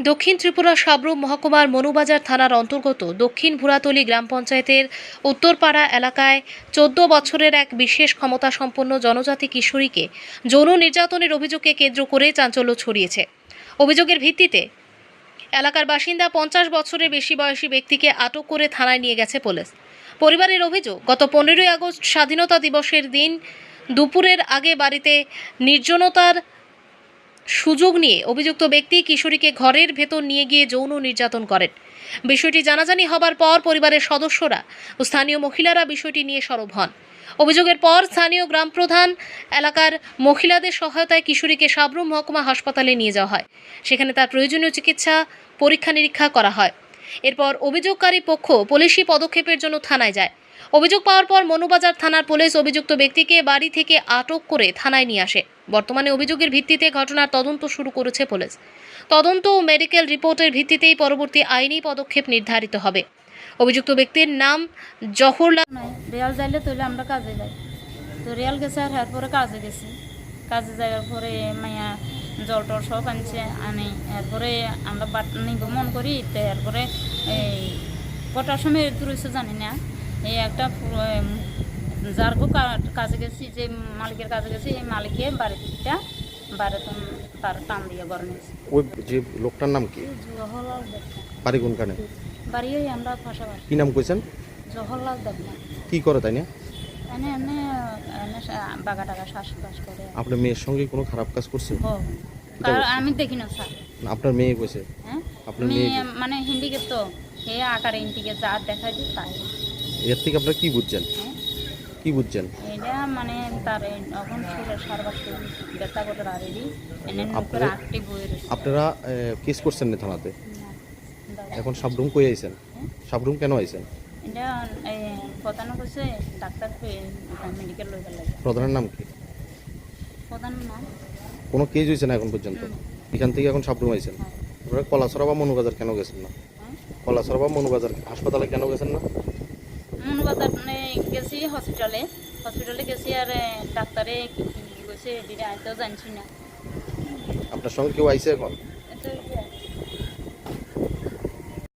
দক্ষিণ ত্রিপুরা সাবরুম মহকুমার মনুবাজার থানার অন্তর্গত দক্ষিণ ভুরাতলি গ্রাম পঞ্চায়েতের উত্তরপাড়া এলাকায় 14 বছরের এক বিশেষ ক্ষমতাসম্পন্ন জনজাতি কিশোরীকে যৌন নির্যাতনের অভিযোগকে কেন্দ্র করে চাঞ্চল্য ছড়িয়েছে। অভিযোগের ভিত্তিতে এলাকার বাসিন্দা 50 বছরের বেশি বয়সী ব্যক্তিকে আটক করে থানায় নিয়ে গেছে পুলিশ। পরিবারের অভিযোগ, গত 15ই আগস্ট স্বাধীনতা দিবসের দিন দুপুরের আগে বাড়িতে নির্জনতার সুযোগ নিয়ে অভিযুক্ত ব্যক্তি কিশোরীকে ঘরের ভেতর নিয়ে গিয়ে যৌন নির্যাতন করেন। বিষয়টি জানাজানি হবার পর পরিবারের সদস্যরা ও স্থানীয় মহিলারা বিষয়টি নিয়ে সরব হন। অভিযোগের পর স্থানীয় গ্রাম প্রধান এলাকার মহিলাদের সহায়তায় কিশোরীকে সাবরুম মহকুমা হাসপাতালে নিয়ে যাওয়া হয়। সেখানে তার প্রয়োজনীয় চিকিৎসা পরীক্ষা নিরীক্ষা করা হয়। এরপর অভিযোগকারী পক্ষ পুলিশি পদক্ষেপের জন্য থানায় যায়। অভিযোগ পাওয়ার পর মনুবাজার থানার পুলিশ অভিযুক্ত ব্যক্তিকে বাড়ি থেকে আটক করে থানায় নিয়ে আসে। বর্তমানে অভিযোগের ভিত্তিতে ঘটনার তদন্ত শুরু করেছে পুলিশ। তদন্ত ও মেডিকেল রিপোর্টের ভিত্তিতেই পরবর্তী আইনি পদক্ষেপ নির্ধারিত হবে। অভিযুক্ত ব্যক্তির নাম জহরলাল। রিয়াল যাইলে তৈলে আমরা কাজে যাই, তো রিয়াল গেছে আর এরপরে কাজে গেছি। কাজে যাওয়ার পরে মাইয়া জল টল সব আনছে, আনি এরপরে আমরা বাট নিব মন করি। তো এরপরে এই কটার সময় তুলেছে জানি না, এই একটা যার কাজে গেছি, যে মালিকের কাজে গেছি, এই মালিকে বাড়িটা বাড়িতে তার টান দিয়ে ঘর নিয়েছে। ওই যে লোকটার নাম কি? জহরলাল দেবনা। বাড়ি কোনখানে? বাড়ি ওই আমরা পাশাপাশি। কি নাম কইছেন? জহরলাল দেবনা। কি করে তাই না? এনে এনে এনে বাগা টাকা শ্বাসবাস করে। আপনার মেয়ের সঙ্গে কোনো খারাপ কাজ করছে? কারণ আমি দেখি না স্যার। না, আপনার মেয়ে কইছে? হ্যাঁ, আপনার মেয়ে মেয়ে মানে হিন্দিকে তো হে আকারে ইন্টিকে যা দেখা যায় তাই। এর থেকে আপনারা কি বুঝছেন? হ্যাঁ, কি বুঝছেন? এটা মানে তার এখন সারবাস ব্যথা করে রাড়ি এনে নুকের আপনারা- আটটি বই রয়েছে। আপনারা কেস করছেন না থানাতে? এখন সাবরুম কই আইছেন? সাবরুম কেন আইছেন? এটা প্রধান করছে ডাক্তার মেডিকেল লইবার লাগে। প্রধানের নাম কি? প্রধান নাম কোনো কেস হয়েছে না এখন পর্যন্ত? এখান থেকে এখন সাবরুম আইছেন। আপনারা কলাছড়া বা মনুবাজার কেন গেছেন না? কলাছড়া বা মনুবাজার হাসপাতালে কেন গেছেন না? মনুবাজার গেছি হসপিটালে গেছি, আর ডাক্তারে কি কইছে এটা আইতেও জানছি না। আপনার সঙ্গে কেউ আইছে এখন?